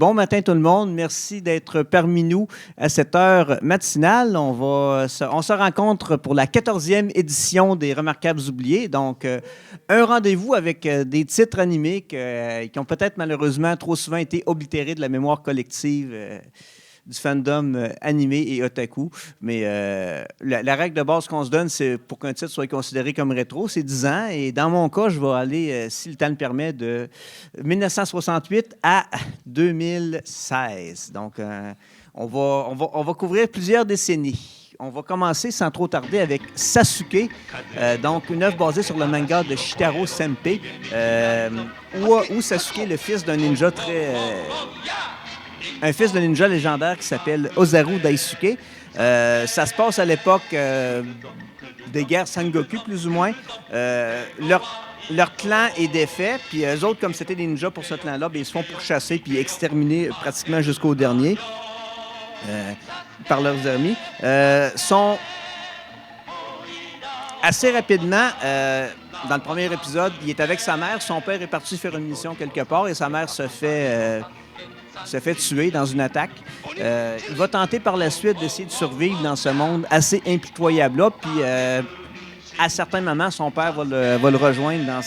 Bon matin tout le monde, merci d'être parmi nous à cette heure matinale. On se rencontre pour la 14e édition des Remarquables oubliés. Donc, un rendez-vous avec des titres animés qui ont peut-être malheureusement trop souvent été oblitérés de la mémoire collective du fandom animé et otaku. Mais la règle de base qu'on se donne, c'est pour qu'un titre soit considéré comme rétro, c'est 10 ans. Et dans mon cas, je vais aller, si le temps le permet, de 1968 à 2016. Donc, on va couvrir plusieurs décennies. On va commencer sans trop tarder avec Sasuke, donc une œuvre basée sur le manga de Shitaro Senpei, où Sasuke, le fils d'un ninja un fils de ninja légendaire qui s'appelle Ozaru Daisuke. Ça se passe à l'époque des guerres Sengoku, plus ou moins. Leur clan est défait, puis eux autres, comme c'était des ninjas pour ce clan-là, ils se font pourchasser puis exterminer pratiquement jusqu'au dernier par leurs amis. Sont assez rapidement, dans le premier épisode, il est avec sa mère. Son père est parti faire une mission quelque part et sa mère se fait tuer dans une attaque. Il va tenter par la suite d'essayer de survivre dans ce monde assez impitoyable-là. Puis, à certains moments, son père va le rejoindre dans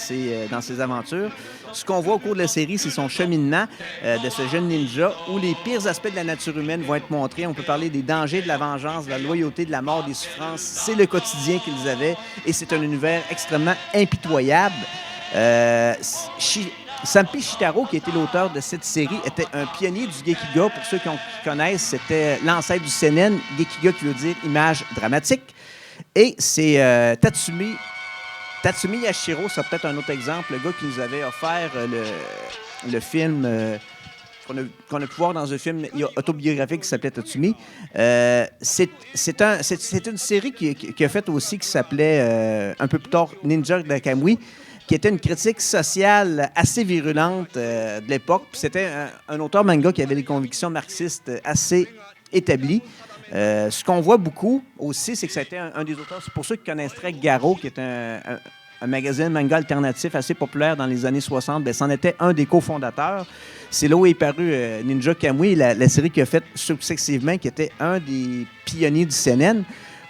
ses aventures. Ce qu'on voit au cours de la série, c'est son cheminement de ce jeune ninja où les pires aspects de la nature humaine vont être montrés. On peut parler des dangers, de la vengeance, de la loyauté, de la mort, des souffrances. C'est le quotidien qu'ils avaient et c'est un univers extrêmement impitoyable. Senpei Shitaro, qui était l'auteur de cette série, était un pionnier du Gekiga. Pour ceux qui connaissent, c'était l'ancêtre du seinen. Gekiga qui veut dire image dramatique. Et c'est Tatsumi Yashiro, c'est peut-être un autre exemple, le gars qui nous avait offert le film qu'on a pu voir dans un film autobiographique qui s'appelait Tatsumi. C'est une série qui a fait aussi qui s'appelait un peu plus tard Ninja Nakamui, qui était une critique sociale assez virulente de l'époque. Puis c'était un auteur manga qui avait des convictions marxistes assez établies. Ce qu'on voit beaucoup aussi, c'est que ça a été un des auteurs, c'est pour ceux qui connaisseraient Garo, qui est un magazine manga alternatif assez populaire dans les années 60, bien, c'en était un des cofondateurs. C'est là où est paru Ninja Kamui, la série qui a fait successivement, qui était un des pionniers du seinen.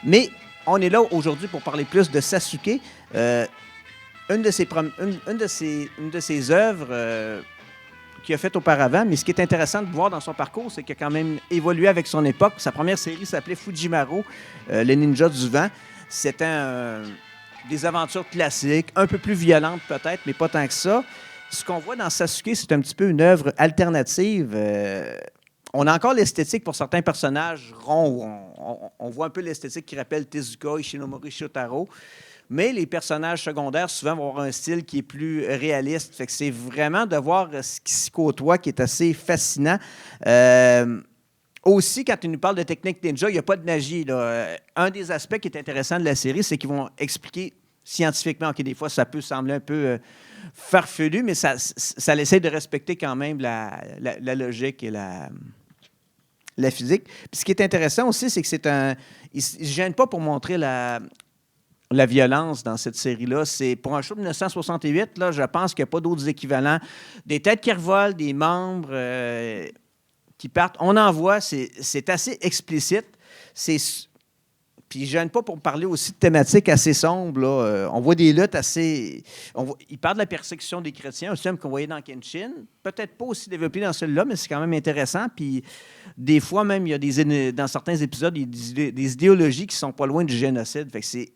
Mais on est là aujourd'hui pour parler plus de Sasuke. Une de ses œuvres qu'il a faites auparavant, mais ce qui est intéressant de voir dans son parcours, c'est qu'il a quand même évolué avec son époque. Sa première série s'appelait Fujimaru, le ninja du vent. C'était des aventures classiques, un peu plus violentes peut-être, mais pas tant que ça. Ce qu'on voit dans Sasuke, c'est un petit peu une œuvre alternative. On a encore l'esthétique pour certains personnages ronds. On voit un peu l'esthétique qui rappelle Tezuka, Ishinomori Shotaro. Mais les personnages secondaires, souvent, vont avoir un style qui est plus réaliste. Fait que c'est vraiment de voir ce qui s'y côtoie qui est assez fascinant. Aussi, quand ils nous parlent de technique ninja, il n'y a pas de magie, là. Un des aspects qui est intéressant de la série, c'est qu'ils vont expliquer scientifiquement. OK, des fois, ça peut sembler un peu farfelu, mais ça essaie de respecter quand même la logique et la physique. Puis ce qui est intéressant aussi, c'est que il ne se gêne pas pour montrer la violence dans cette série-là. C'est pour un show de 1968, là, je pense qu'il n'y a pas d'autres équivalents. Des têtes qui revolent, des membres qui partent. On en voit, c'est assez explicite. Puis je ne gêne pas pour parler aussi de thématiques assez sombres. Là. On voit des luttes assez... Il parle de la persécution des chrétiens, un thème qu'on voyait dans Kenshin. Peut-être pas aussi développé dans celui-là, mais c'est quand même intéressant. Puis des fois, même, il y a dans certains épisodes, il y a des idéologies qui sont pas loin du génocide. Fait que c'est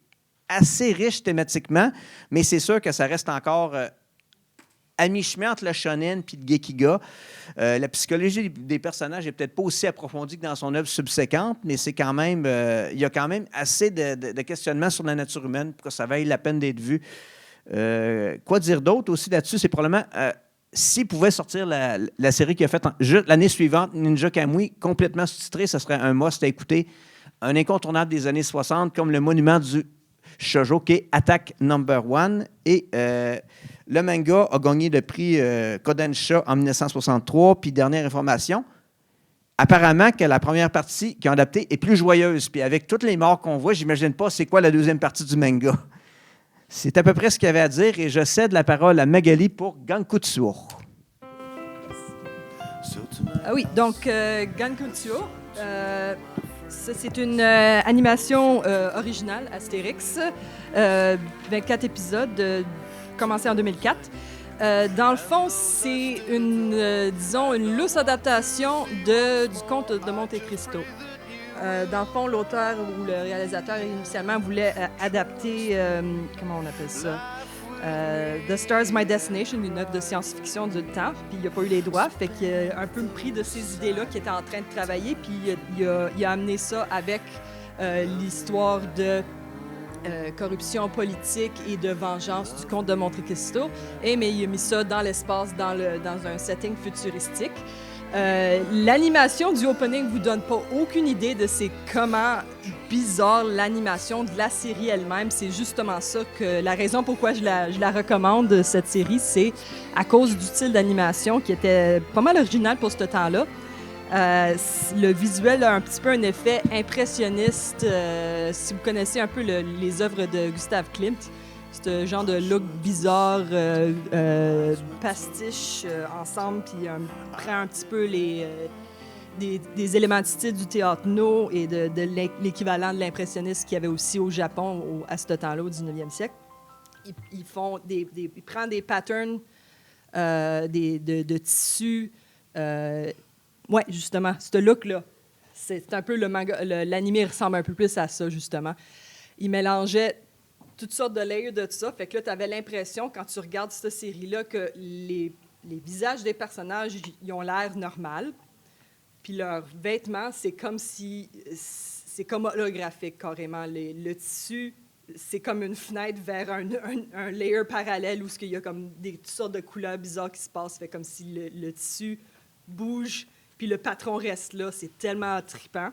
assez riche thématiquement, mais c'est sûr que ça reste encore à mi-chemin entre le shonen et le gekiga. La psychologie des personnages n'est peut-être pas aussi approfondie que dans son œuvre subséquente, mais c'est quand même, il y a quand même assez de questionnements sur la nature humaine pour que ça vaille la peine d'être vu. Quoi dire d'autre aussi là-dessus? C'est probablement, s'il pouvait sortir la série qu'il a faite l'année suivante, Ninja Kamui, complètement sous-titrée, ça serait un must à écouter. Un incontournable des années 60, comme le monument du shoujo, qui est Attack Number One. Et le manga a gagné le prix Kodansha en 1963. Puis, dernière information, apparemment que la première partie qu'ils ont adaptée est plus joyeuse. Puis, avec toutes les morts qu'on voit, j'imagine pas c'est quoi la deuxième partie du manga. C'est à peu près ce qu'il y avait à dire. Et je cède la parole à Magali pour Gankutsuo. Ah oui, donc Gankuntuo, c'est une animation originale, Astérix, 24 épisodes, commencé en 2004. Dans le fond, c'est une lousse adaptation du conte de Monte Cristo. Dans le fond, l'auteur ou le réalisateur initialement voulait adapter, comment on appelle ça? The Stars My Destination, une œuvre de science-fiction du temps, puis il n'a pas eu les droits, fait qu'il a un peu pris de ces idées-là qu'il était en train de travailler, puis il a amené ça avec l'histoire de corruption politique et de vengeance du comte de Monte Cristo, mais il a mis ça dans l'espace, dans un setting futuristique. L'animation du opening vous donne pas aucune idée de comment bizarre l'animation de la série elle-même. C'est justement ça que la raison pourquoi je la recommande, cette série, c'est à cause du style d'animation qui était pas mal original pour ce temps-là. Le visuel a un petit peu un effet impressionniste. Si vous connaissez un peu les œuvres de Gustav Klimt, ce genre de look bizarre, pastiche ensemble, puis prend un petit peu des éléments de style du théâtre no et de l'équivalent de l'impressionniste qu'il y avait aussi au Japon à ce temps-là, au 19e siècle. Ils prennent des patterns de tissus. Oui, justement, ce look-là. C'est un peu le manga. L'anime ressemble un peu plus à ça, justement. Ils mélangeaient toutes sortes de layers de tout ça. Fait que là, tu avais l'impression, quand tu regardes cette série-là, que les visages des personnages, ils ont l'air normal. Puis leurs vêtements, c'est comme holographique, carrément. Le tissu, c'est comme une fenêtre vers un layer parallèle où il y a comme toutes sortes de couleurs bizarres qui se passent. Fait comme si le tissu bouge, puis le patron reste là. C'est tellement trippant.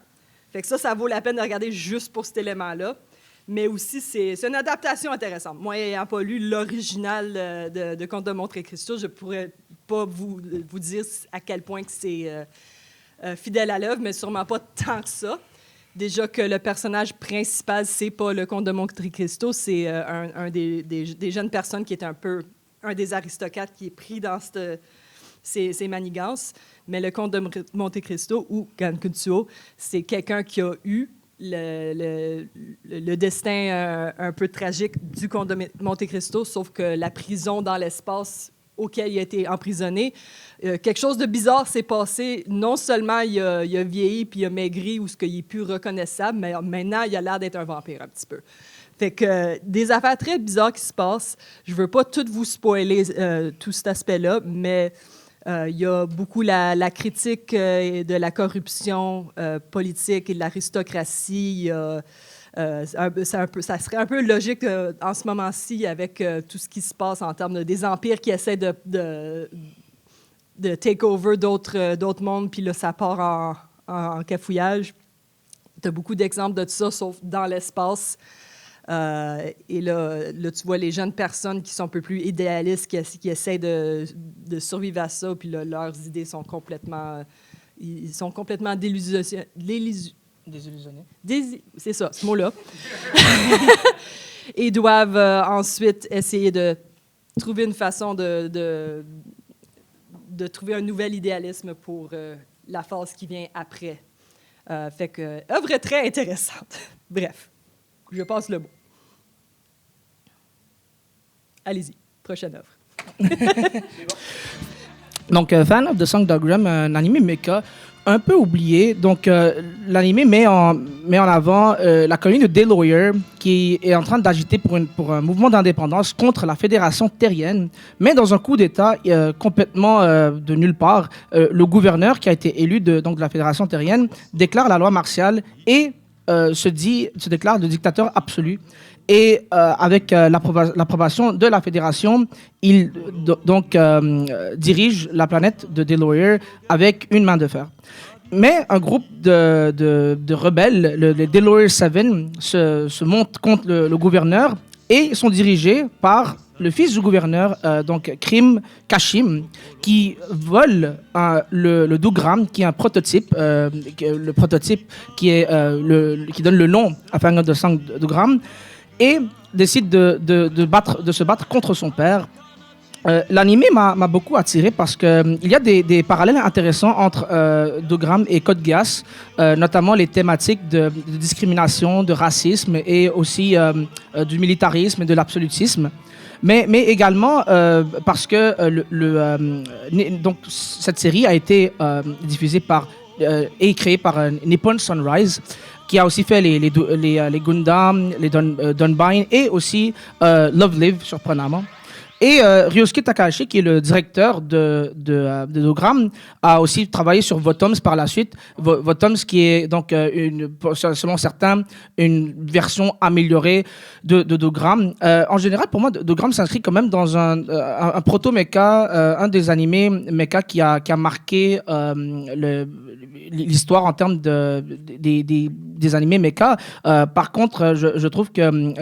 Fait que ça vaut la peine de regarder juste pour cet élément-là. Mais aussi, c'est une adaptation intéressante. Moi, n'ayant pas lu l'original de Conte de Monte Cristo, je ne pourrais pas vous dire à quel point que c'est fidèle à l'œuvre, mais sûrement pas tant que ça. Déjà que le personnage principal, c'est pas le Conte de Monte Cristo, c'est un des jeunes personnes qui est un peu un des aristocrates qui est pris dans ces manigances. Mais le Conte de Monte Cristo, ou Gankuntuo, c'est quelqu'un qui a eu le destin un peu tragique du comte de Monte Cristo, sauf que la prison dans l'espace auquel il a été emprisonné, quelque chose de bizarre s'est passé. Non seulement il a vieilli puis il a maigri ou ce qu'il est plus reconnaissable, mais maintenant il a l'air d'être un vampire un petit peu. Fait que des affaires très bizarres qui se passent. Je veux pas tout vous spoiler tout cet aspect-là, mais il y a beaucoup la critique de la corruption politique et de l'aristocratie. Ça serait un peu logique en ce moment-ci avec tout ce qui se passe en termes des empires qui essaient de take over d'autres mondes, puis là, ça part en cafouillage. Tu as beaucoup d'exemples de tout ça, sauf dans l'espace. Et là, tu vois les jeunes personnes qui sont un peu plus idéalistes, qui essaient de survivre à ça, puis là, leurs idées sont complètement... Ils sont complètement désillusionnés. C'est ça, ce mot-là. Et doivent ensuite essayer de trouver une façon de trouver un nouvel idéalisme pour la phase qui vient après. Fait que, œuvre très intéressante. Bref. Je passe le mot. Allez-y, prochaine œuvre. Donc, Fan of the Song Diagram, un anime mecha un peu oublié. Donc, l'anime met en avant la colonie de Delaware qui est en train d'agiter pour un mouvement d'indépendance contre la Fédération terrienne. Mais dans un coup d'État complètement de nulle part, le gouverneur qui a été élu de la Fédération terrienne déclare la loi martiale et se déclare le dictateur absolu. Et avec l'approbation de la Fédération, il dirige la planète de Delaware avec une main de fer. Mais un groupe de rebelles, les Delaware Seven, se montent contre le gouverneur et sont dirigés par le fils du gouverneur, Krim Kashim, qui vole le Dougram, qui est un prototype, le prototype qui donne le nom à Fang of the Song Dougram, et décide de se battre contre son père. L'anime m'a beaucoup attiré parce que il y a des parallèles intéressants entre Dogram et Code Geass, notamment les thématiques de discrimination, de racisme et aussi du militarisme et de l'absolutisme. Mais également parce que donc cette série a été diffusée par et créée par Nippon Sunrise, qui a aussi fait les Gundam, les Dunbine et aussi Love Live, surprenamment. Et Ryosuke Takahashi, qui est le directeur de Dogram, a aussi travaillé sur Votoms par la suite. Votoms, qui est donc, selon certains, une version améliorée de Dogram. En général, pour moi, Dogram s'inscrit quand même dans un proto-mecha, un des animés mecha qui a marqué l'histoire en termes des animés mecha. Par contre, je trouve que,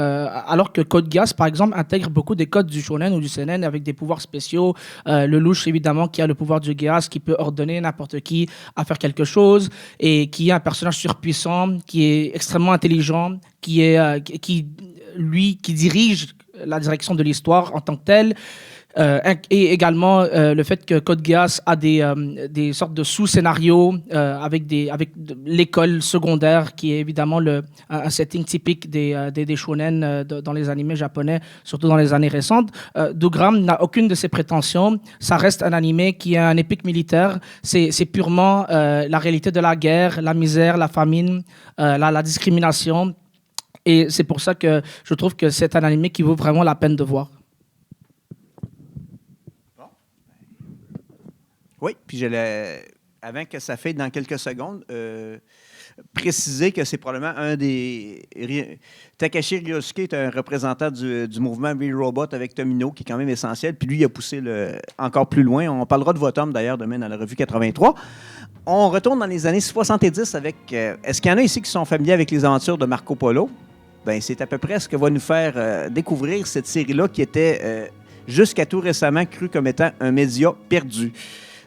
alors que Code Geass, par exemple, intègre beaucoup des codes du shonen ou du seinen avec des pouvoirs spéciaux, le louche, évidemment, qui a le pouvoir du Geass, qui peut ordonner n'importe qui à faire quelque chose, et qui est un personnage surpuissant, qui est extrêmement intelligent, qui dirige la direction de l'histoire en tant que tel. Et également le fait que Code Geass a des sortes de sous-scénarios avec l'école secondaire, qui est évidemment un setting typique des shonen dans les animés japonais, surtout dans les années récentes. Dogram n'a aucune de ces prétentions. Ça reste un animé qui est un épique militaire. C'est purement la réalité de la guerre, la misère, la famine, la discrimination. Et c'est pour ça que je trouve que c'est un animé qui vaut vraiment la peine de voir. Oui, puis avant que ça fade dans quelques secondes, préciser que c'est probablement un des... Takashi Ryosuke est un représentant du mouvement V-Robot avec Tomino, qui est quand même essentiel, puis lui, il a poussé encore plus loin. On parlera de Votom, d'ailleurs, demain dans la revue 83. On retourne dans les années 70 avec... est-ce qu'il y en a ici qui sont familiers avec les aventures de Marco Polo? Bien, c'est à peu près ce que va nous faire découvrir cette série-là qui était, jusqu'à tout récemment, crue comme étant un média perdu.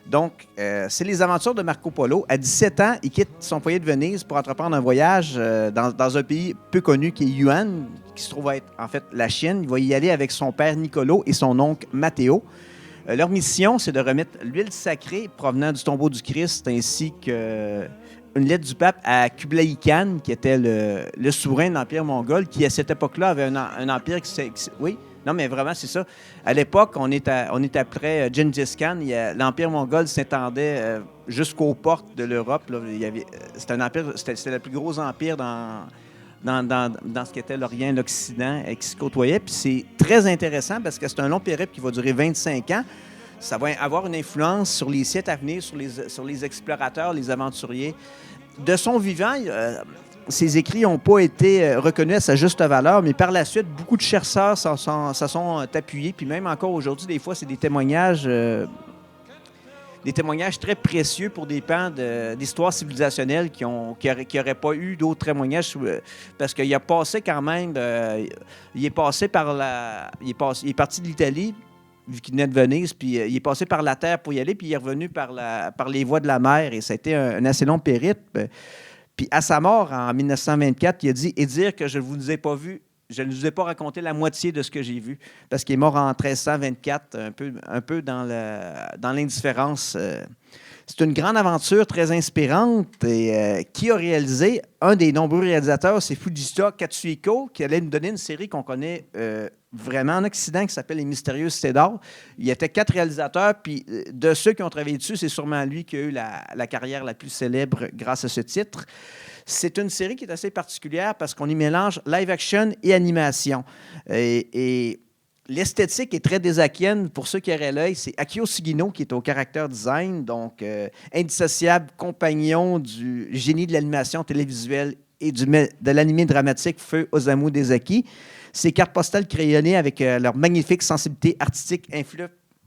Donc, c'est les aventures de Marco Polo. À 17 ans, il quitte son foyer de Venise pour entreprendre un voyage dans un pays peu connu qui est Yuan, qui se trouve être en fait la Chine. Il va y aller avec son père Niccolo et son oncle Matteo. Leur mission, c'est de remettre l'huile sacrée provenant du tombeau du Christ ainsi qu'une lettre du pape à Kublai Khan, qui était le souverain de l'Empire mongol, qui à cette époque-là avait un empire oui. Non, mais vraiment, c'est ça. À l'époque, on est après Gengis Khan. L'Empire mongol s'étendait jusqu'aux portes de l'Europe. C'était un empire, c'était le plus gros empire dans ce qu'était l'Orient, l'Occident, qui se côtoyait. Puis c'est très intéressant parce que c'est un long périple qui va durer 25 ans. Ça va avoir une influence sur les siècles à venir, sur les explorateurs, les aventuriers. De son vivant, ses écrits n'ont pas été reconnus à sa juste valeur, mais par la suite, beaucoup de chercheurs s'en sont appuyés. Puis même encore aujourd'hui, des fois, c'est des témoignages très précieux pour des pans d'histoire civilisationnelle qui n'auraient pas eu d'autres témoignages. Parce qu'il a passé quand même... il est parti de l'Italie, vu qu'il venait de Venise, puis il est passé par la terre pour y aller, puis il est revenu par les voies de la mer, et ça a été un assez long périple. Puis à sa mort, en 1924, il a dit « Et dire que je ne vous ai pas vu, je ne vous ai pas raconté la moitié de ce que j'ai vu. » Parce qu'il est mort en 1324, un peu dans l'indifférence. C'est une grande aventure très inspirante. Et qui a réalisé? Un des nombreux réalisateurs, c'est Fujita Katsuhiko, qui allait nous donner une série qu'on connaît vraiment en Occident, qui s'appelle Les Mystérieuses Cédars. Il y était 4 réalisateurs, puis de ceux qui ont travaillé dessus, c'est sûrement lui qui a eu la carrière la plus célèbre grâce à ce titre. C'est une série qui est assez particulière parce qu'on y mélange live action et animation. Et l'esthétique est très désakienne. Pour ceux qui auraient l'œil, c'est Akio Sugino qui est au character design, donc indissociable compagnon du génie de l'animation télévisuelle et de l'animé dramatique Feu Osamu Dezaki. Ces cartes postales crayonnées avec leur magnifique sensibilité artistique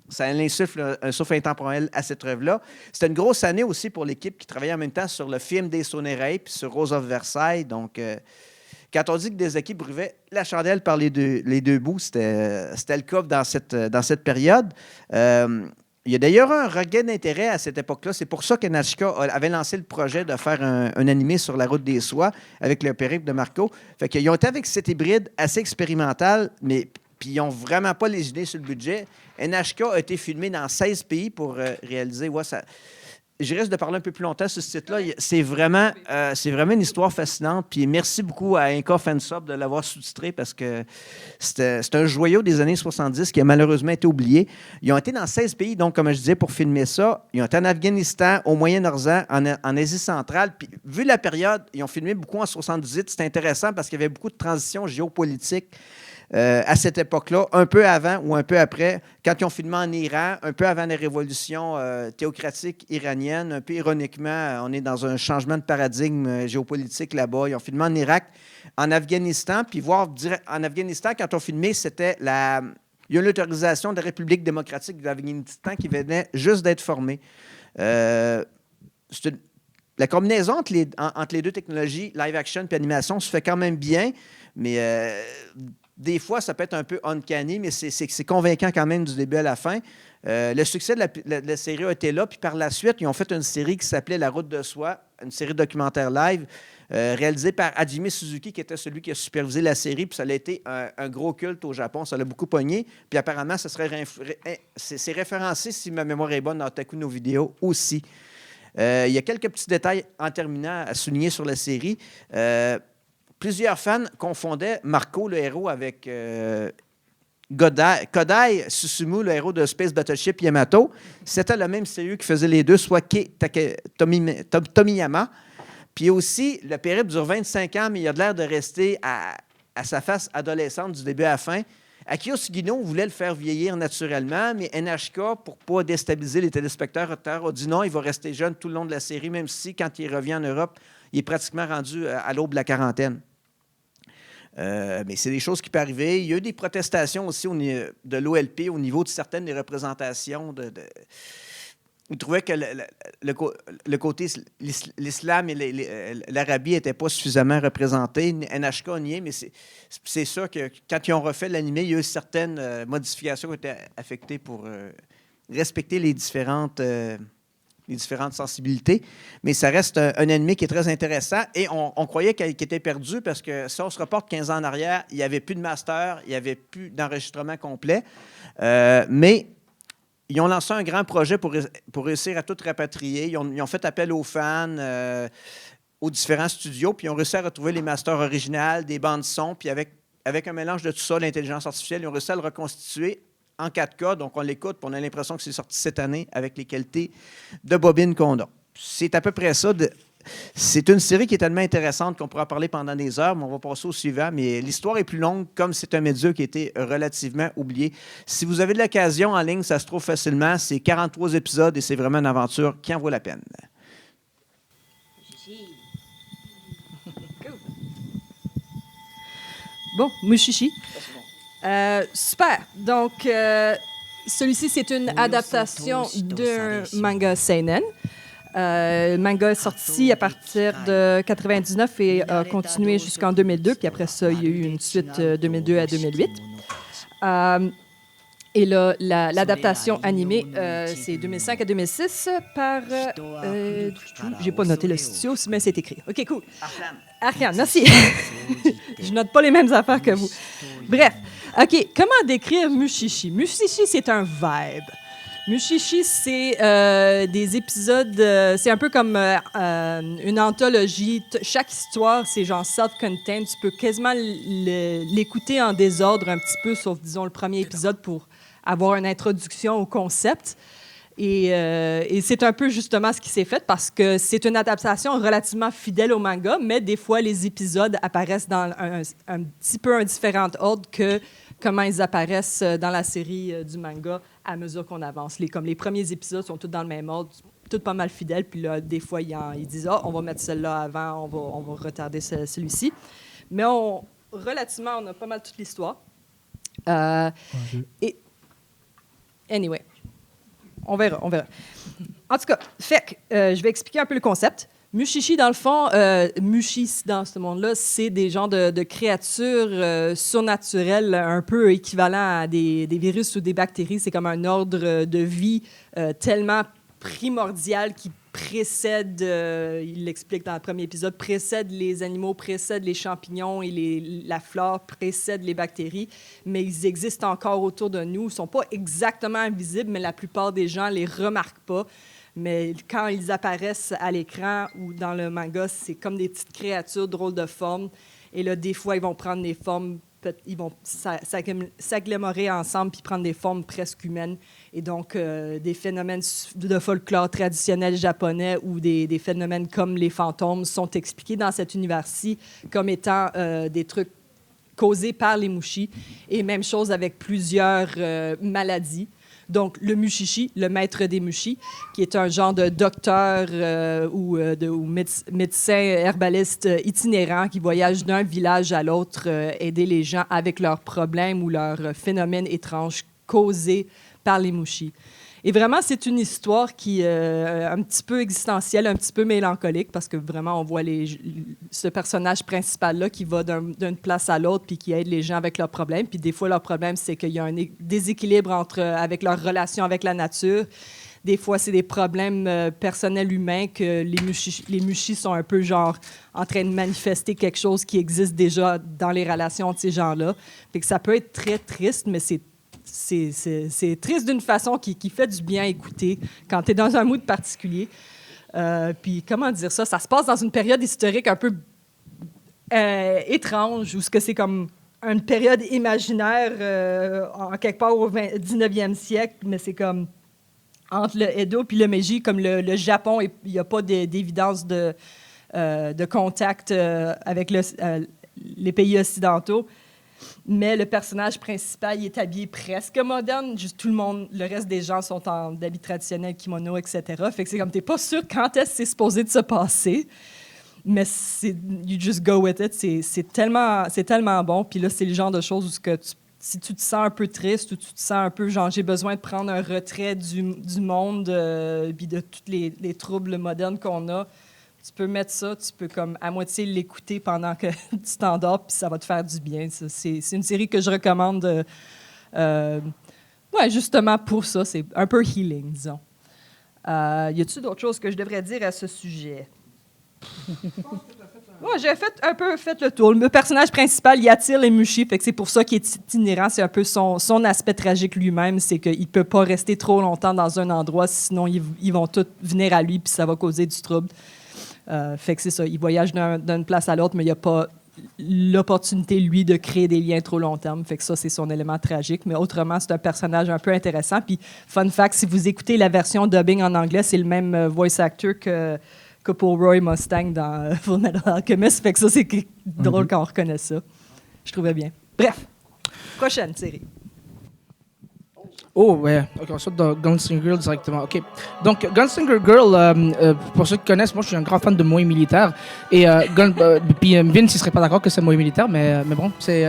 ça insuffle un souffle intemporel à cette œuvre-là. C'était une grosse année aussi pour l'équipe qui travaillait en même temps sur le film des Sonneray puis sur Rose of Versailles. Donc, quand on dit que Dezaki brûlait la chandelle par les deux bouts, c'était le cas dans cette période. Il y a d'ailleurs un regain d'intérêt à cette époque-là. C'est pour ça que Nachika avait lancé le projet de faire un animé sur la route des soies avec le périple de Marco. Fait qu'ils ont été avec cet hybride assez expérimental, mais puis ils n'ont vraiment pas lésiné sur le budget. NHK a été filmé dans 16 pays pour réaliser. Ouais, ça... Je risque de parler un peu plus longtemps sur ce titre-là. C'est vraiment une histoire fascinante. Puis merci beaucoup à Inca Fansub de l'avoir sous-titré parce que c'est un joyau des années 70 qui a malheureusement été oublié. Ils ont été dans 16 pays, donc, comme je disais, pour filmer ça. Ils ont été en Afghanistan, au Moyen-Orient, en Asie centrale. Puis, vu la période, ils ont filmé beaucoup en 78. C'était intéressant parce qu'il y avait beaucoup de transitions géopolitiques. À cette époque-là, un peu avant ou un peu après, quand ils ont filmé en Iran, un peu avant la révolution théocratique iranienne, un peu ironiquement, on est dans un changement de paradigme géopolitique là-bas. Ils ont filmé en Irak, en Afghanistan, puis en Afghanistan, quand on filmé, c'était il y a eu l'autorisation de la République démocratique de l'Afghanistan qui venait juste d'être formée. La combinaison entre les deux technologies, live action et animation, se fait quand même bien, mais des fois, ça peut être un peu uncanny, mais c'est convaincant quand même du début à la fin. Le succès de la série a été là, puis par la suite, ils ont fait une série qui s'appelait La Route de Soi, une série documentaire live réalisée par Hajime Suzuki, qui était celui qui a supervisé la série, puis ça a été un gros culte au Japon, ça l'a beaucoup pogné, puis apparemment, c'est référencé, si ma mémoire est bonne, dans Otaku no Video aussi. Il y a quelques petits détails en terminant à souligner sur la série. Plusieurs fans confondaient Marco, le héros, avec Kodai Susumu, le héros de Space Battleship Yamato. C'était le même sérieux qui faisait les deux, soit Tomiyama. Puis aussi, le périple dure 25 ans, mais il a l'air de rester à sa face adolescente du début à la fin. Akio Sugino voulait le faire vieillir naturellement, mais NHK, pour ne pas déstabiliser les téléspectateurs, a dit non, il va rester jeune tout le long de la série, même si, quand il revient en Europe, il est pratiquement rendu à l'aube de la quarantaine. Mais c'est des choses qui peuvent arriver. Il y a eu des protestations aussi de l'OLP au niveau de certaines des représentations. Ils trouvaient que le côté l'islam et l'Arabie n'étaient pas suffisamment représentés. NHK a nié, mais c'est sûr que quand ils ont refait l'animé, il y a eu certaines modifications qui ont été affectées pour respecter les différentes sensibilités. Mais ça reste un anime qui est très intéressant. Et on croyait qu'il était perdu parce que si on se reporte 15 ans en arrière, il n'y avait plus de master, il n'y avait plus d'enregistrement complet. Mais ils ont lancé un grand projet pour réussir à tout rapatrier. Ils ont fait appel aux fans, aux différents studios, puis ils ont réussi à retrouver les masters originales, des bandes son, puis avec un mélange de tout ça, l'intelligence artificielle, ils ont réussi à le reconstituer en 4K. Donc, on l'écoute, puis on a l'impression que c'est sorti cette année avec les qualités de bobine qu'on a. C'est à peu près ça. C'est une série qui est tellement intéressante qu'on pourra parler pendant des heures, mais on va passer au suivant. Mais l'histoire est plus longue, comme c'est un média qui a été relativement oublié. Si vous avez de l'occasion en ligne, ça se trouve facilement. C'est 43 épisodes et c'est vraiment une aventure qui en vaut la peine. Bon, Mushishi. Super. Donc, celui-ci, c'est une adaptation d'un manga seinen. Le manga est sorti à partir de 1999 et a continué jusqu'en 2002. Puis après ça, il y a eu une suite 2002 à 2008. Et là, l'adaptation animée, c'est 2005 à 2006 par... j'ai pas noté le studio, mais c'est écrit. OK, cool. Arkane, merci. Je note pas les mêmes affaires que vous. Bref. OK, comment décrire Mushishi? Mushishi, c'est un vibe. Mushishi, c'est des épisodes... c'est un peu comme une anthologie. Chaque histoire, c'est genre self-contained. Tu peux quasiment l'écouter en désordre un petit peu, sauf, disons, le premier épisode pour avoir une introduction au concept. Et c'est un peu justement ce qui s'est fait parce que c'est une adaptation relativement fidèle au manga, mais des fois, les épisodes apparaissent dans un petit peu un différent ordre que comment ils apparaissent dans la série du manga à mesure qu'on avance. Comme les premiers épisodes sont tous dans le même ordre, tous pas mal fidèles, puis là, des fois, ils disent « Ah, on va mettre celle-là avant, on va retarder celui-ci. » Mais relativement, on a pas mal toute l'histoire. Et anyway, on verra. En tout cas, je vais expliquer un peu le concept. Mushishi, dans le fond, Mushi, dans ce monde-là, c'est des genres de créatures surnaturelles un peu équivalents à des virus ou des bactéries. C'est comme un ordre de vie tellement primordial qui précèdent, il l'explique dans le premier épisode, précèdent les animaux, précèdent les champignons et la flore, précèdent les bactéries, mais ils existent encore autour de nous. Ils ne sont pas exactement invisibles, mais la plupart des gens ne les remarquent pas. Mais quand ils apparaissent à l'écran ou dans le manga, c'est comme des petites créatures drôles de forme. Et là, des fois, ils vont prendre des formes, ils vont s'agglomérer ensemble puis prendre des formes presque humaines. Et donc, des phénomènes de folklore traditionnel japonais ou des phénomènes comme les fantômes sont expliqués dans cet univers-ci comme étant des trucs causés par les mushi. Et même chose avec plusieurs maladies. Donc, le mushishi, le maître des mushis, qui est un genre de docteur ou médecin herbaliste itinérant qui voyage d'un village à l'autre, aider les gens avec leurs problèmes ou leurs phénomènes étranges causés par les mushis. Et vraiment, c'est une histoire qui est un petit peu existentielle, un petit peu mélancolique, parce que vraiment, on voit ce personnage principal-là qui va d'une place à l'autre puis qui aide les gens avec leurs problèmes. Puis des fois, leur problème, c'est qu'il y a un déséquilibre avec leur relation avec la nature. Des fois, c'est des problèmes personnels humains que les mushis sont un peu genre en train de manifester quelque chose qui existe déjà dans les relations de ces gens-là. Fait que ça peut être très triste, mais c'est triste d'une façon qui fait du bien à écouter quand tu es dans un mood particulier. Puis, comment dire ça? Ça se passe dans une période historique un peu étrange, où c'est comme une période imaginaire en quelque part au 19e siècle, mais c'est comme entre le Edo puis le Meiji, comme le Japon, il n'y a pas d'évidence de contact avec les pays occidentaux. Mais le personnage principal, il est habillé presque moderne. Juste tout le monde, le reste des gens sont en habits traditionnels, kimono, etc. Fait que c'est comme, t'es pas sûr quand est-ce que c'est supposé de se passer. Mais you just go with it. C'est tellement bon. Puis là, c'est le genre de choses où si tu te sens un peu triste ou tu te sens un peu, genre, j'ai besoin de prendre un retrait du monde puis de tous les troubles modernes qu'on a, tu peux mettre ça, tu peux comme à moitié l'écouter pendant que tu t'endors, puis ça va te faire du bien. Ça. C'est une série que je recommande justement pour ça. C'est un peu healing, disons. Y a-t-il d'autres choses que je devrais dire à ce sujet? Ouais, j'ai fait le tour. Le personnage principal, il attire les mushis, fait que c'est pour ça qu'il est itinérant. C'est un peu son aspect tragique lui-même, c'est qu'il ne peut pas rester trop longtemps dans un endroit, sinon ils vont tous venir à lui, puis ça va causer du trouble. Fait que c'est ça, il voyage d'une place à l'autre, mais il n'y a pas l'opportunité, lui, de créer des liens trop long terme. Fait que ça, c'est son élément tragique. Mais autrement, c'est un personnage un peu intéressant. Puis, fun fact, si vous écoutez la version dubbing en anglais, c'est le même voice actor que pour Roy Mustang dans Fullmetal Alchemist. Fait que ça, c'est drôle quand on reconnaît ça. Je trouvais bien. Bref, prochaine série. Oh, ouais. OK, on saute dans Gunslinger Girl directement. OK. Donc, Gunslinger Girl, pour ceux qui connaissent, moi, je suis un grand fan de moyens militaires. Et puis Vince, il serait pas d'accord que c'est moyen militaire, mais bon, c'est...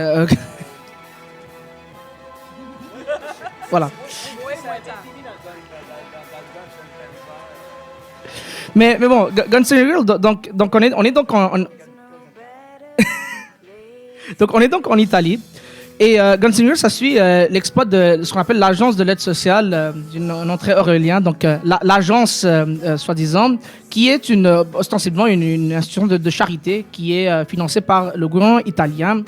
Voilà. Mais bon, Gunslinger Girl, donc on est donc en Italie. Et Gunslinger, ça suit l'exploit de ce qu'on appelle l'agence de l'aide sociale, un nom très orwellien, donc l'agence, soi-disant, qui est ostensiblement une institution de charité qui est financée par le gouvernement italien,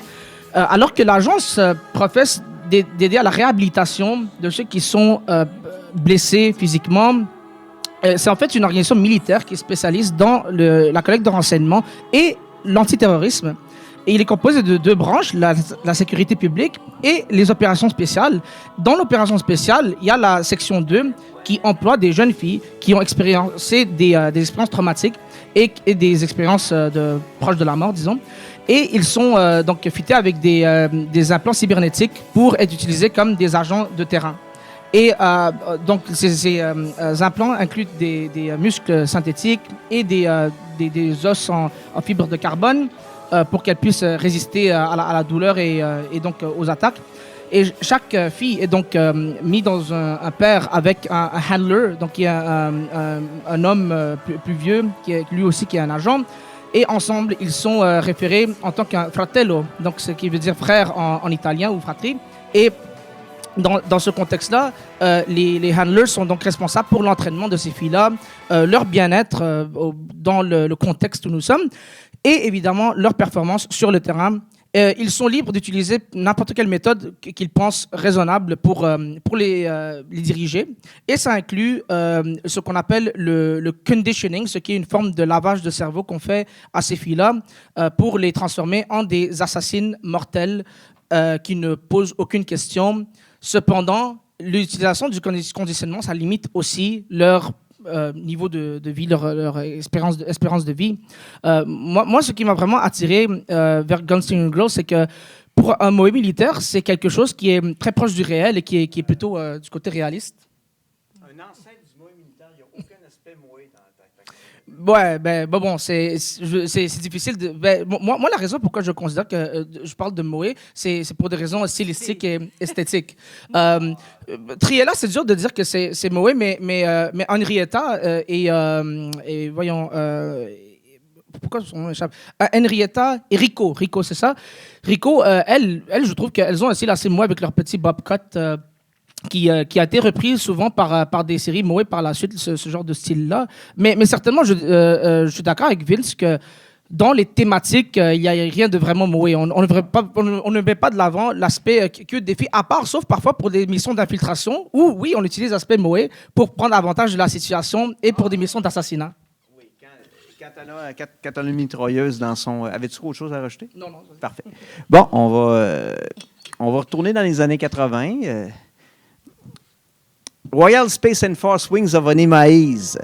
alors que l'agence professe d'aider à la réhabilitation de ceux qui sont blessés physiquement. C'est en fait une organisation militaire qui est spécialiste dans la collecte de renseignements et l'antiterrorisme. Et il est composé de deux branches, la sécurité publique et les opérations spéciales. Dans l'opération spéciale, il y a la section 2 qui emploie des jeunes filles qui ont expérimenté des expériences traumatiques et des expériences proches de la mort, disons. Et ils sont donc fités avec des implants cybernétiques pour être utilisés comme des agents de terrain. Et donc ces implants incluent des muscles synthétiques et des os en fibre de carbone, pour qu'elle puisse résister à la douleur et donc aux attaques. Et chaque fille est donc mise dans un paire avec un handler, donc qui est un homme plus vieux, qui est lui aussi qui est un agent. Et ensemble, ils sont référés en tant qu'un fratello, donc ce qui veut dire frère en italien ou fratrie. Et dans ce contexte-là, les handlers sont donc responsables pour l'entraînement de ces filles-là, leur bien-être dans le contexte où nous sommes, et évidemment leur performance sur le terrain. Ils sont libres d'utiliser n'importe quelle méthode qu'ils pensent raisonnable pour les diriger. Et ça inclut ce qu'on appelle le conditioning, ce qui est une forme de lavage de cerveau qu'on fait à ces filles-là pour les transformer en des assassines mortelles qui ne posent aucune question. Cependant, l'utilisation du conditionnement, ça limite aussi leur niveau de vie, leur espérance de vie. Moi, ce qui m'a vraiment attiré vers Gunslinger Girl, c'est que pour un Moé militaire, c'est quelque chose qui est très proche du réel et qui est plutôt du côté réaliste. Un ancêtre du Moé militaire, il n'y a aucun aspect Moé dans la Ouais, bon, c'est difficile de. Moi, la raison pourquoi je considère que je parle de Moé, c'est pour des raisons stylistiques et esthétiques. Triella, c'est dur de dire que c'est Moé, mais Henrietta et voyons. Pourquoi son nom échappe? Henrietta et Rico, c'est ça? Rico, elles, je trouve qu'elles ont un style assez Moé avec leur petit bob cut. Qui a été repris souvent par des séries Moé par la suite, ce genre de style-là. Mais certainement, je suis d'accord avec Vince que dans les thématiques, il n'y a rien de vraiment Moé. On ne met pas de l'avant l'aspect que défi, à part, sauf parfois pour des missions d'infiltration, où, oui, on utilise l'aspect Moé pour prendre avantage de la situation et pour des missions d'assassinat. Oui, quand elle a une mitrailleuse dans son... Avais-tu autre chose à rajouter? Non. Parfait. Bon, on va retourner dans les années 80. Royal Space and Force Wings of Onemaze.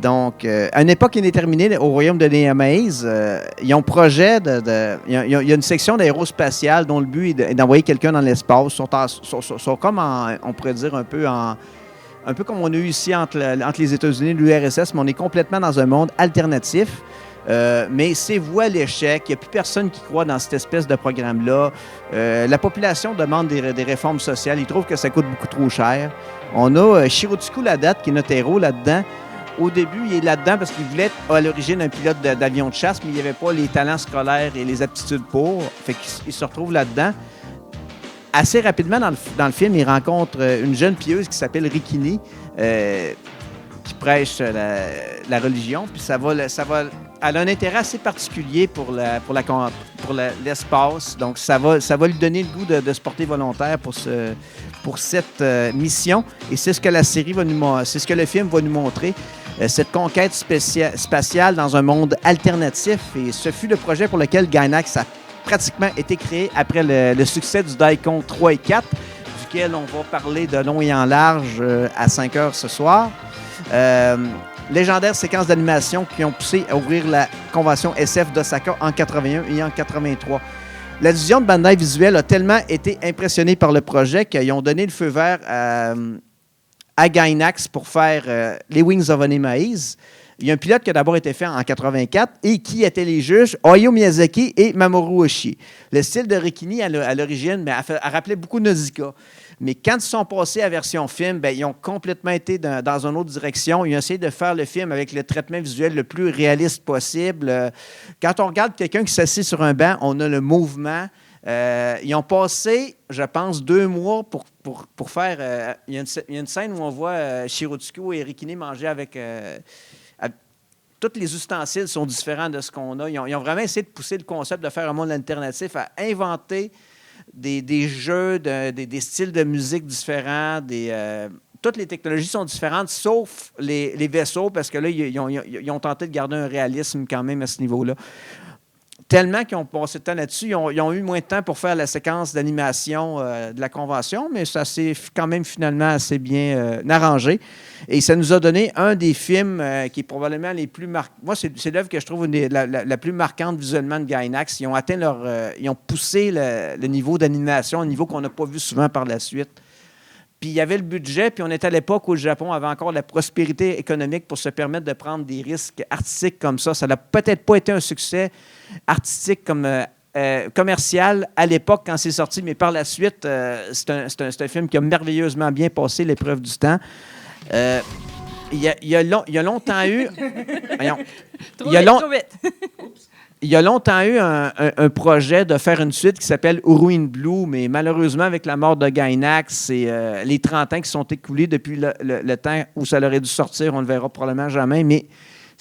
Donc, à une époque indéterminée, au royaume de Onemaze, ils ont projet il y a une section d'aérospatiale dont le but est d'envoyer quelqu'un dans l'espace. Ils sont comme, on pourrait dire, un peu comme on a eu ici entre les États-Unis et l'URSS, mais on est complètement dans un monde alternatif. Mais c'est voué à l'échec. Il n'y a plus personne qui croit dans cette espèce de programme-là. La population demande des réformes sociales. Ils trouvent que ça coûte beaucoup trop cher. On a Shirotsuku Ladate, qui est notre héros là-dedans. Au début, il est là-dedans parce qu'il voulait être à l'origine un pilote d'avion de chasse, mais il n'y avait pas les talents scolaires et les aptitudes pour. Fait qu'il se retrouve là-dedans. Assez rapidement, dans le film, il rencontre une jeune pieuse qui s'appelle Rikini, qui prêche la religion. Puis elle a un intérêt assez particulier pour l'espace. Donc, ça va lui donner le goût de se porter volontaire pour cette mission. Et c'est ce que c'est ce que le film va nous montrer. Cette conquête spatiale dans un monde alternatif. Et ce fut le projet pour lequel Gainax a pratiquement été créé après le succès du Daikon 3 et 4, duquel on va parler de long et en large à 5 heures ce soir. Légendaires séquences d'animation qui ont poussé à ouvrir la convention SF d'Osaka en 81 et en 83. La division de Bandai Visual a tellement été impressionnée par le projet qu'ils ont donné le feu vert à Gainax pour faire les Wings of Onemaze. Il y a un pilote qui a d'abord été fait en 84 et qui étaient les juges Hayao Miyazaki et Mamoru Oshii. Le style de Rikini, à l'origine, elle rappelait beaucoup Nausicaa. Mais quand ils sont passés à version film, ils ont complètement été dans une autre direction. Ils ont essayé de faire le film avec le traitement visuel le plus réaliste possible. Quand on regarde quelqu'un qui s'assied sur un banc, on a le mouvement. Ils ont passé, je pense, 2 mois pour faire... Il y a une scène où on voit Shirotsuku et Rikini manger avec... tous les ustensiles sont différents de ce qu'on a. Ils ont vraiment essayé de pousser le concept de faire un monde alternatif, à inventer des jeux, des styles de musique différents. Toutes les technologies sont différentes, sauf les vaisseaux, parce que là, ils ont tenté de garder un réalisme quand même à ce niveau-là. Tellement qu'ils ont passé de temps là-dessus, ils ont eu moins de temps pour faire la séquence d'animation de la convention, mais ça s'est quand même finalement assez bien arrangé. Et ça nous a donné un des films qui est probablement les plus marquants. Moi, c'est l'œuvre que je trouve la plus marquante visuellement de Gainax. Ils ont atteint ils ont poussé le niveau d'animation, un niveau qu'on n'a pas vu souvent par la suite. Puis il y avait le budget, puis on était à l'époque où le Japon avait encore la prospérité économique pour se permettre de prendre des risques artistiques comme ça. Ça n'a peut-être pas été un succès artistique comme commercial à l'époque quand c'est sorti, mais par la suite, c'est un film qui a merveilleusement bien passé l'épreuve du temps. Il y a longtemps eu... Trop vite. il y a longtemps eu un projet de faire une suite qui s'appelle Uru in Blue, mais malheureusement, avec la mort de Gainax et les 30 ans qui sont écoulés depuis le temps où ça aurait dû sortir, on ne le verra probablement jamais. Mais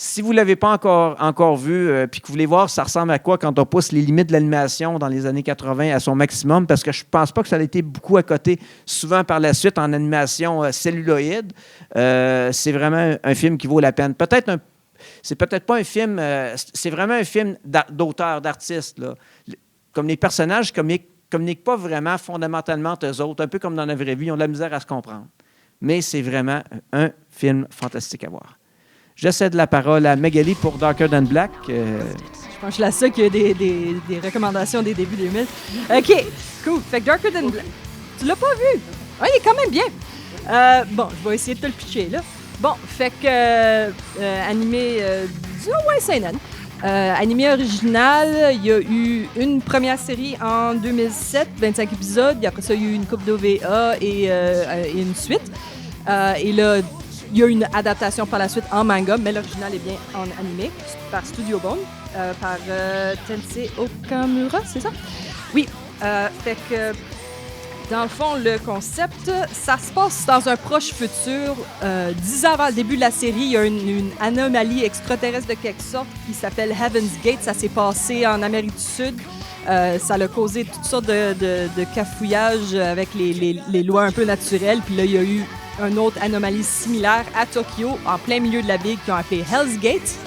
si vous ne l'avez pas encore vu, puis que vous voulez voir ça ressemble à quoi quand on pousse les limites de l'animation dans les années 80 à son maximum, parce que je ne pense pas que ça a été beaucoup à côté, souvent par la suite en animation celluloïde, c'est vraiment un film qui vaut la peine. C'est peut-être pas un film, c'est vraiment un film d'auteur, d'artiste, là. Comme les personnages communiquent pas vraiment fondamentalement entre eux autres, un peu comme dans la vraie vie, ils ont de la misère à se comprendre. Mais c'est vraiment un film fantastique à voir. Je cède la parole à Magali pour Darker Than Black. Je pense que je suis la seule qui a des recommandations des débuts 2000. OK, cool. Fait que Darker Than Black, tu l'as pas vu? Ah, il est quand même bien. Bon, je vais essayer de te le pitcher, là. Bon, fait que animé du CNN. Animé original, il y a eu une première série en 2007, 25 épisodes. Et après ça, il y a eu une coupe d'OVA et une suite. Et là, il y a une adaptation par la suite en manga, mais l'original est bien en animé par Studio Bone, par Tensei Okamura, c'est ça? Oui. Fait que, dans le fond, le concept, ça se passe dans un proche futur. 10 ans avant le début de la série, il y a une anomalie extraterrestre de quelque sorte qui s'appelle Heaven's Gate. Ça s'est passé en Amérique du Sud. Ça a causé toutes sortes de cafouillages avec les lois un peu naturelles. Puis là, il y a eu une autre anomalie similaire à Tokyo, en plein milieu de la ville, qui ont appelé Hell's Gate.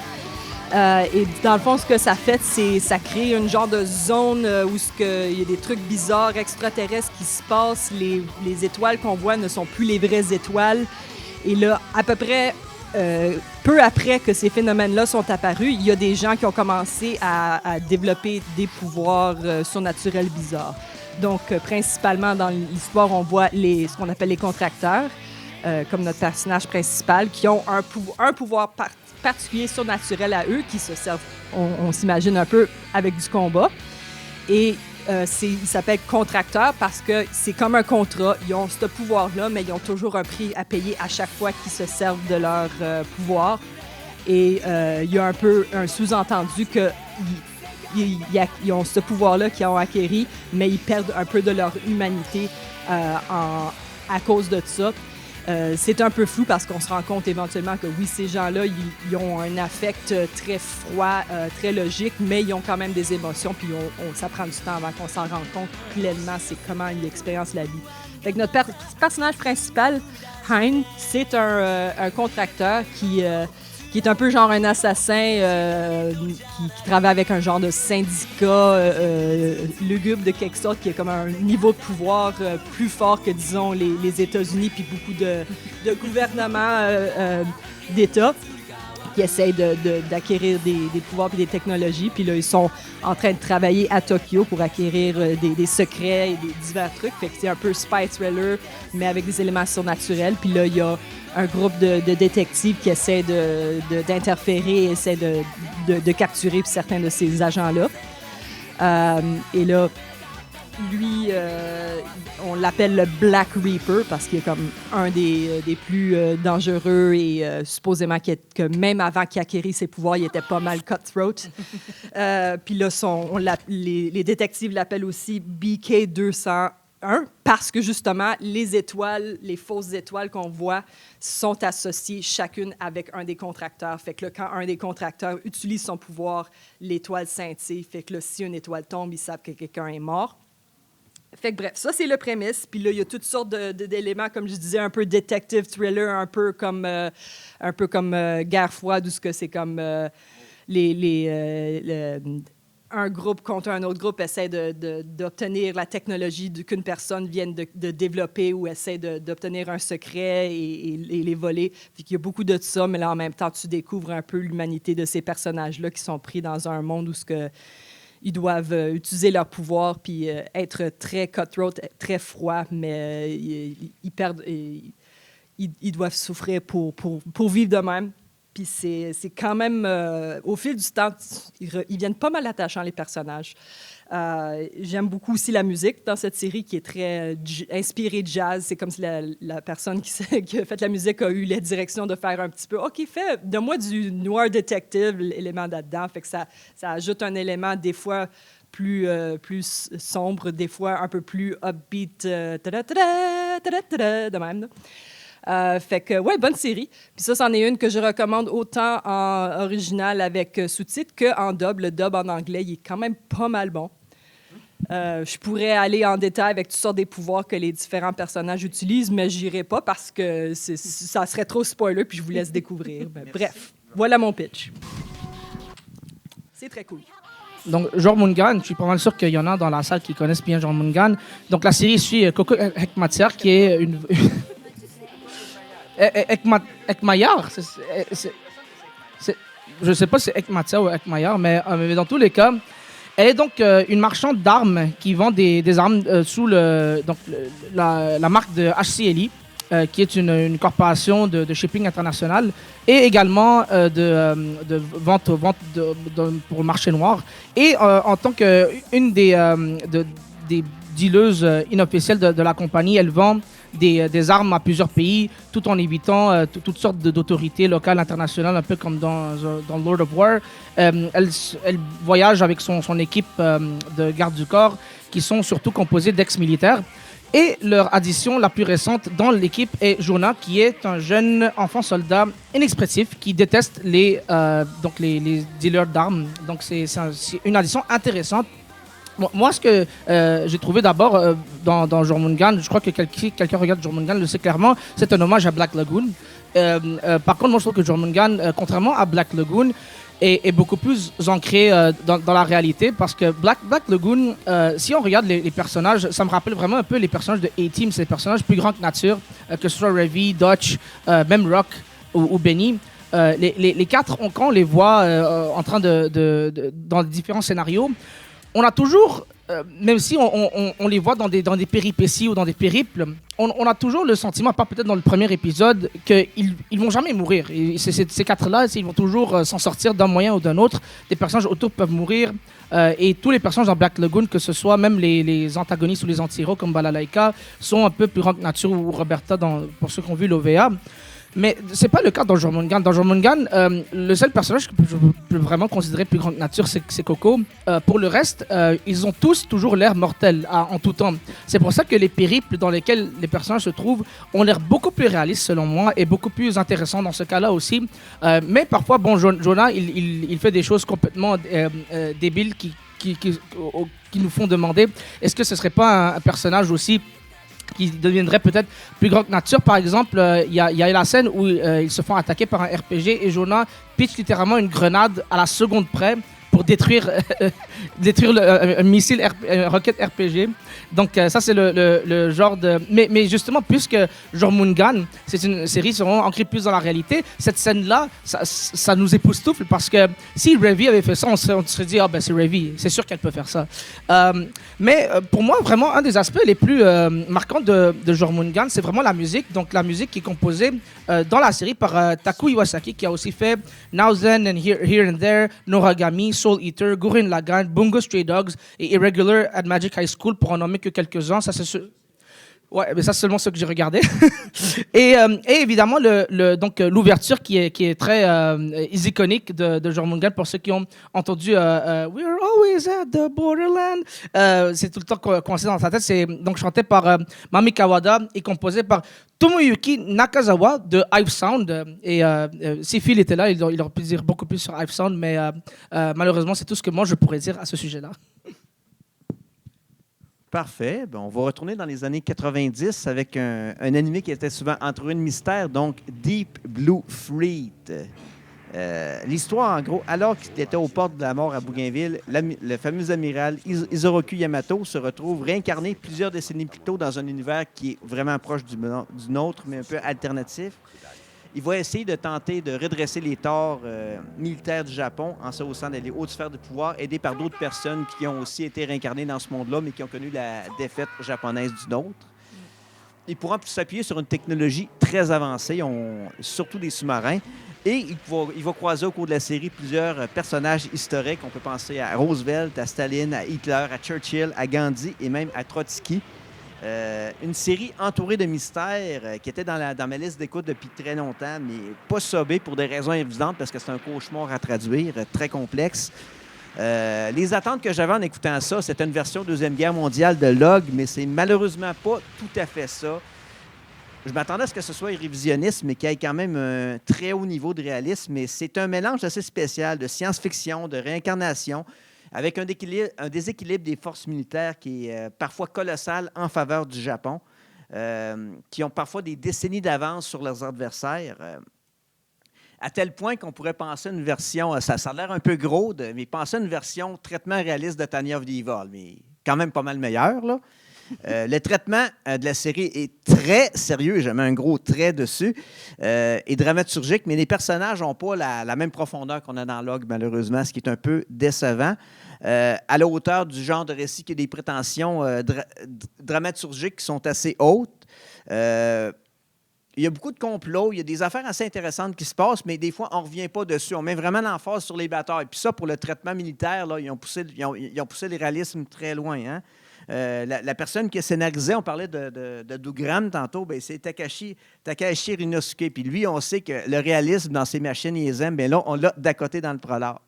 Et dans le fond, ce que ça fait, c'est ça crée une genre de zone où il y a des trucs bizarres extraterrestres qui se passent. Les étoiles qu'on voit ne sont plus les vraies étoiles. Et là, à peu près peu après que ces phénomènes-là sont apparus, il y a des gens qui ont commencé à développer des pouvoirs surnaturels bizarres. Donc, principalement dans l'histoire, on voit ce qu'on appelle les contracteurs, comme notre personnage principal, qui ont un pouvoir particulier surnaturel à eux, qui se servent, on s'imagine un peu, avec du combat. Et ils s'appellent contracteurs parce que c'est comme un contrat. Ils ont ce pouvoir-là, mais ils ont toujours un prix à payer à chaque fois qu'ils se servent de leur pouvoir. Et il y a un peu un sous-entendu que ils ont ce pouvoir-là qu'ils ont acquis, mais ils perdent un peu de leur humanité à cause de ça. C'est un peu flou parce qu'on se rend compte éventuellement que oui, ces gens-là, ils ont un affect très froid, très logique, mais ils ont quand même des émotions, puis ça prend du temps avant qu'on s'en rende compte pleinement c'est comment ils expérimentent la vie. Fait que notre personnage principal, Hein, c'est un contracteur qui est un peu genre un assassin qui travaille avec un genre de syndicat lugubre de quelque sorte, qui a comme un niveau de pouvoir plus fort que, disons, les États-Unis, puis beaucoup de gouvernements d'États qui essayent d'acquérir des pouvoirs et des technologies. Puis là, ils sont en train de travailler à Tokyo pour acquérir des secrets et des divers trucs. Fait que c'est un peu spy thriller, mais avec des éléments surnaturels. Puis là, il y a un groupe de détectives qui essaient d'interférer et essaient de capturer certains de ces agents-là. Et là, lui, on l'appelle le Black Reaper parce qu'il est comme un des plus dangereux et supposément que même avant qu'il acquérisse ses pouvoirs, il était pas mal cutthroat. Puis là, les détectives l'appellent aussi BK-201 parce que justement, les étoiles, les fausses étoiles qu'on voit sont associées chacune avec un des contracteurs. Fait que là, quand un des contracteurs utilise son pouvoir, l'étoile scintille. Fait que là, si une étoile tombe, ils savent que quelqu'un est mort. Fait que bref, ça, c'est le prémisse. Puis là, il y a toutes sortes d'éléments, comme je disais, un peu detective thriller, un peu comme Guerre froide, où c'est comme un groupe contre un autre groupe essaie d'obtenir la technologie qu'une personne vient de développer ou essaie d'obtenir un secret et les voler. Fait qu'il y a beaucoup de ça, mais là, en même temps, tu découvres un peu l'humanité de ces personnages-là qui sont pris dans un monde où ils doivent utiliser leur pouvoir puis être très cutthroat, très froid, mais ils perdent, ils doivent souffrir pour vivre de même. Puis c'est quand même, au fil du temps, ils viennent pas mal attachants, les personnages. J'aime beaucoup aussi la musique dans cette série qui est très inspirée de jazz. C'est comme si la personne qui a fait la musique a eu la direction de faire un petit peu « OK, donne-moi du noir detective, l'élément là-dedans. » Fait que ça ajoute un élément des fois plus sombre, des fois un peu plus upbeat, de même. Fait que, ouais, bonne série. Puis ça, c'en est une que je recommande autant en original avec sous-titres qu'en dub. Le dub en anglais, il est quand même pas mal bon. Je pourrais aller en détail avec toutes sortes des pouvoirs que les différents personnages utilisent, mais j'irai pas parce que ça serait trop spoiler, puis je vous laisse découvrir. Bref, voilà mon pitch. C'est très cool. Donc, Jormungand, je suis pas mal sûr qu'il y en a dans la salle qui connaissent bien Jormungand. Donc, la série suit Coco Hekmatyar, qui est une... Hekmatyar, je sais pas si c'est Hekmatyar ou Hekmatyar, mais dans tous les cas, elle est donc une marchande d'armes qui vend des armes sous la marque de HCLI, qui est une corporation de shipping international, et également de vente pour le marché noir. Et en tant qu'une des dealeuses inofficielles de la compagnie, elle vend des armes à plusieurs pays, tout en évitant toutes sortes d'autorités locales, internationales, un peu comme dans Lord of War. Elle voyage avec son équipe de garde du corps, qui sont surtout composés d'ex-militaires. Et leur addition la plus récente dans l'équipe est Jonah, qui est un jeune enfant soldat inexpressif qui déteste les dealers d'armes. Donc c'est une addition intéressante. Moi, ce que j'ai trouvé d'abord dans Jormungand, je crois que quelqu'un regarde Jormungand le sait clairement, c'est un hommage à Black Lagoon. Par contre, moi, je trouve que Jormungand, contrairement à Black Lagoon, est beaucoup plus ancré dans la réalité, parce que Black Lagoon, si on regarde les personnages, ça me rappelle vraiment un peu les personnages de A-Team, c'est des personnages plus grands que nature, que ce soit Ravi, Dutch, même Rock ou Benny. Les quatre, quand on les voit en train dans différents scénarios, on a toujours, même si on les voit dans des péripéties ou dans des périples, on a toujours le sentiment, à part peut-être dans le premier épisode, qu'ils vont jamais mourir. Et ces quatre-là, ils vont toujours s'en sortir d'un moyen ou d'un autre. Des personnages autour peuvent mourir. Et tous les personnages dans Black Lagoon, que ce soit même les antagonistes ou les anti-héros comme Balalaika, sont un peu plus grands que nature, ou Roberta, pour ceux qui ont vu l'OVA. Mais c'est pas le cas dans Jormungand. Dans Jormungand, le seul personnage que je peux vraiment considérer plus grand que nature, c'est Coco. Pour le reste, ils ont tous toujours l'air mortels en tout temps. C'est pour ça que les périples dans lesquels les personnages se trouvent ont l'air beaucoup plus réalistes, selon moi, et beaucoup plus intéressants dans ce cas-là aussi. Mais parfois, bon, Jonah, il fait des choses complètement débiles qui nous font demander, est-ce que ce serait pas un personnage aussi qui deviendrait peut-être plus grand que nature. Par exemple, il y a la scène où ils se font attaquer par un RPG et Jonah pitch littéralement une grenade à la seconde près pour détruire un missile, une roquette RPG. Donc ça, c'est le genre de... Mais justement, puisque Jormungand, c'est une série vraiment ancrée plus dans la réalité, cette scène-là, ça nous époustoufle, parce que si Ravi avait fait ça, on se serait dit, ah ben c'est Ravi, c'est sûr qu'elle peut faire ça. Mais pour moi, vraiment, un des aspects les plus marquants de Jormungand, c'est vraiment la musique. Donc la musique qui est composée dans la série par Taku Iwasaki, qui a aussi fait Now Zen and Here and There, Noragami, Soul Eater, Gurren Lagann, Bungo Stray Dogs et Irregular at Magic High School, pour en nommer que quelques-uns. Ça, c'est ouais, mais ça, c'est seulement ce que j'ai regardé. et évidemment, donc l'ouverture qui est très iconique de Jormungand, pour ceux qui ont entendu We're always at the borderland. C'est tout le temps coincé dans sa tête. C'est donc chanté par Mami Kawada et composé par Tomoyuki Nakazawa de Hive Sound. Et si Phil était là, il aurait pu dire beaucoup plus sur Hive Sound, mais malheureusement, c'est tout ce que moi je pourrais dire à ce sujet-là. Parfait. On va retourner dans les années 90 avec un animé qui était souvent entouré de mystère, donc Deep Blue Fleet. L'histoire, en gros, alors qu'il était aux portes de la mort à Bougainville, le fameux amiral Isoroku Yamato se retrouve réincarné plusieurs décennies plus tôt dans un univers qui est vraiment proche du nôtre, mais un peu alternatif. Il va essayer de tenter de redresser les torts militaires du Japon en se haussant dans les hautes sphères de pouvoir, aidé par d'autres personnes qui ont aussi été réincarnées dans ce monde-là, mais qui ont connu la défaite japonaise du nôtre. Ils pourront s'appuyer sur une technologie très avancée, surtout des sous-marins, Et il va croiser au cours de la série plusieurs personnages historiques. On peut penser à Roosevelt, à Staline, à Hitler, à Churchill, à Gandhi et même à Trotsky. Une série entourée de mystères qui était dans ma liste d'écoute depuis très longtemps, mais pas sobée pour des raisons évidentes parce que c'est un cauchemar à traduire, très complexe. Les attentes que j'avais en écoutant ça, c'était une version Deuxième Guerre mondiale de Log, mais c'est malheureusement pas tout à fait ça. Je m'attendais à ce que ce soit révisionniste, mais qu'il y ait quand même un très haut niveau de réalisme. Mais c'est un mélange assez spécial de science-fiction, de réincarnation, avec un déséquilibre des forces militaires qui est parfois colossal en faveur du Japon, qui ont parfois des décennies d'avance sur leurs adversaires. À tel point qu'on pourrait penser à une version, ça a l'air un peu gros, mais penser à une version traitement réaliste de Tanya of the Evil, mais quand même pas mal meilleur, là. Le traitement de la série est très sérieux, j'ai mis un gros trait dessus, et dramaturgique, mais les personnages n'ont pas la même profondeur qu'on a dans Log, malheureusement, ce qui est un peu décevant. À la hauteur du genre de récit qui a des prétentions dramaturgiques qui sont assez hautes. Il y a beaucoup de complots, il y a des affaires assez intéressantes qui se passent, mais des fois, on ne revient pas dessus. On met vraiment l'emphase sur les batailles. Puis ça, pour le traitement militaire, là, ils ont poussé le réalisme très loin. Hein? La personne qui a scénarisé, on parlait de Dougram tantôt, bien, c'est Takashi Ryunosuke. Puis lui, on sait que le réalisme dans ses machines, il les aime. Bien là, on l'a d'à côté dans le prolard.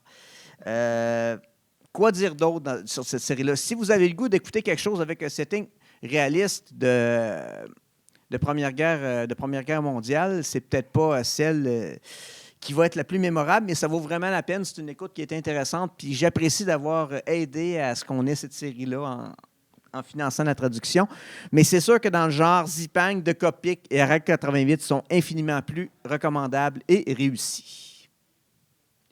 Quoi dire d'autre sur cette série-là? Si vous avez le goût d'écouter quelque chose avec un setting réaliste de Première Guerre mondiale, c'est peut-être pas celle qui va être la plus mémorable, mais ça vaut vraiment la peine. C'est une écoute qui est intéressante. Puis j'apprécie d'avoir aidé à ce qu'on ait cette série-là en finançant la traduction. Mais c'est sûr que dans le genre, Zipang, De Copic et Arak 88 sont infiniment plus recommandables et réussis.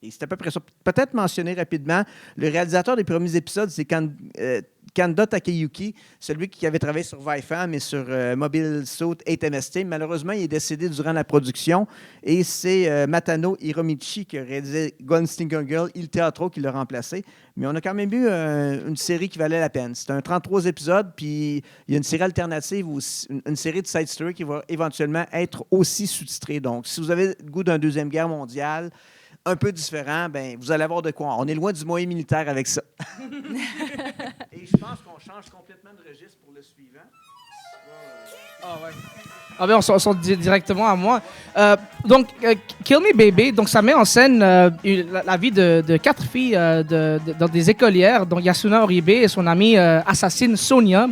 Et c'est à peu près ça. Peut-être mentionner rapidement, le réalisateur des premiers épisodes, c'est Kanda Takeyuki, celui qui avait travaillé sur Vifam et sur Mobile Suit 8MST. Malheureusement, il est décédé durant la production. Et c'est Matano Hiromichi qui a réalisé Gunslinger Girl, Il Teatro qui l'a remplacé. Mais on a quand même eu une série qui valait la peine. C'est un 33 épisodes, puis il y a une série alternative, une série de side story qui va éventuellement être aussi sous-titrée. Donc, si vous avez le goût d'une Deuxième Guerre mondiale, un peu différent, ben vous allez avoir de quoi. On est loin du moyen militaire avec ça. Et je pense qu'on change complètement de registre pour le suivant. Ah ben on sort directement à moi. Donc, Kill Me Baby, donc ça met en scène la vie de 4 filles dans des écolières, dont Yasuna Oribe et son amie assassine Sonia,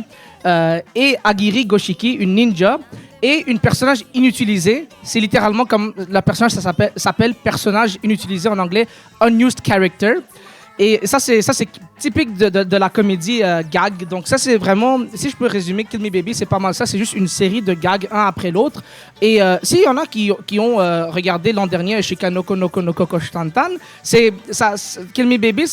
et Agiri Goshiki, une ninja, et une personnage inutilisé. C'est littéralement comme le personnage, ça s'appelle personnage inutilisé en anglais, unused character. Et ça, c'est typique de la comédie gag. Donc ça, c'est vraiment, si je peux résumer Kill Me Baby, c'est pas mal ça. C'est juste une série de gags, un après l'autre. Et s'il y en a qui ont regardé l'an dernier Shikanoko no Koshtantan, Kill Me Baby,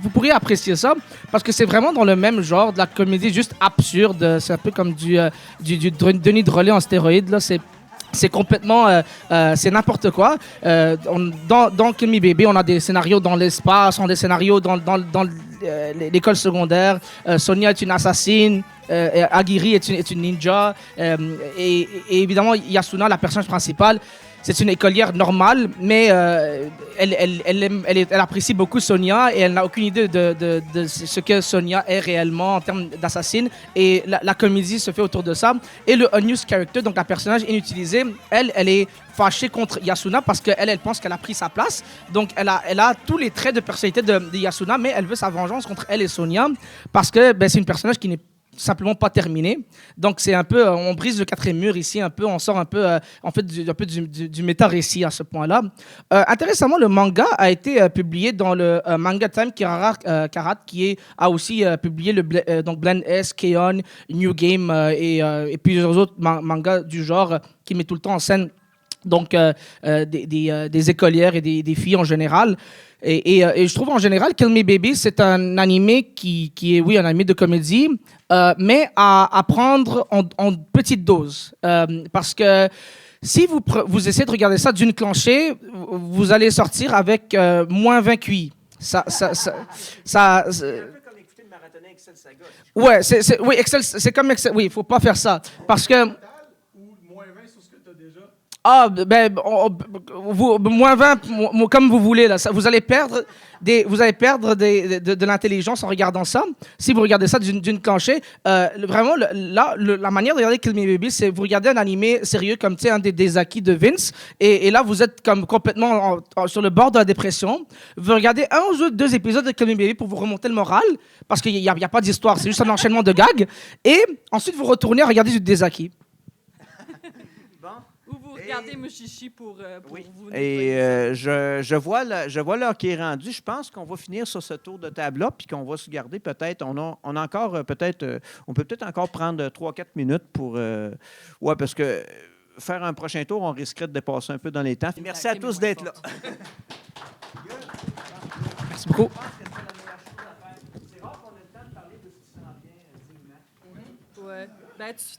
vous pourriez apprécier ça, parce que c'est vraiment dans le même genre de la comédie juste absurde. C'est un peu comme du Denis Drolet en stéroïde, là. C'est complètement, c'est n'importe quoi. Dans Kill Me Baby, on a des scénarios dans l'espace, on a des scénarios dans l'école secondaire. Sonia est une assassine, Agiri est une ninja, et évidemment Yasuna, la personnage principale, c'est une écolière normale, mais elle apprécie beaucoup Sonia et elle n'a aucune idée de ce que Sonia est réellement en termes d'assassine. Et la comédie se fait autour de ça. Et le unused character, donc la personnage inutilisée, elle est fâchée contre Yasuna parce qu'elle pense qu'elle a pris sa place. Donc elle a tous les traits de personnalité de Yasuna, mais elle veut sa vengeance contre elle et Sonia parce que c'est une personnage qui n'est simplement pas terminé. Donc c'est un peu, on brise le quatrième mur ici, un peu, on sort un peu, du méta-récit à ce point-là. Intéressamment, le manga a été publié dans le Manga Time Karat, qui a aussi publié donc Blend S, Keon, New Game et plusieurs autres mangas du genre qui met tout le temps en scène donc des écolières et des filles en général. Et je trouve en général Kill Me Baby, c'est un animé qui est, oui, un animé de comédie, mais à prendre en petite dose. Parce que si vous essayez de regarder ça d'une clenchée, vous allez sortir avec moins 20 QI. C'est un peu comme écouter le marathonien Excel Saga. Ouais, oui, Excel, c'est comme Excel. Oui, il ne faut pas faire ça. Parce que... Ou moins 20 sur ce que tu as déjà? Ah, ben, moins 20, comme vous voulez, là. Vous allez perdre, de l'intelligence en regardant ça. Si vous regardez ça d'une planchée, vraiment, la manière de regarder Kill Me Baby, c'est vous regardez un animé sérieux comme, tu sais, un des acquis de Vince, et là, vous êtes comme complètement sur le bord de la dépression. Vous regardez un ou deux épisodes de Kill Me Baby pour vous remonter le moral, parce qu'il n'y a pas d'histoire, c'est juste un enchaînement de gags, et ensuite, vous retournez à regarder des acquis. Ou vous regardez Mushishi pour Oui. vous Et nettoyer. je vois l'heure qui est rendue. Je pense qu'on va finir sur ce tour de table-là, puis qu'on va se garder peut-être. On a encore peut-être. On peut peut-être encore prendre 3-4 minutes pour. Ouais, parce que faire un prochain tour, on risquerait de dépasser un peu dans les temps. Merci à tous d'être là. Merci beaucoup. Ouais. Ben, tu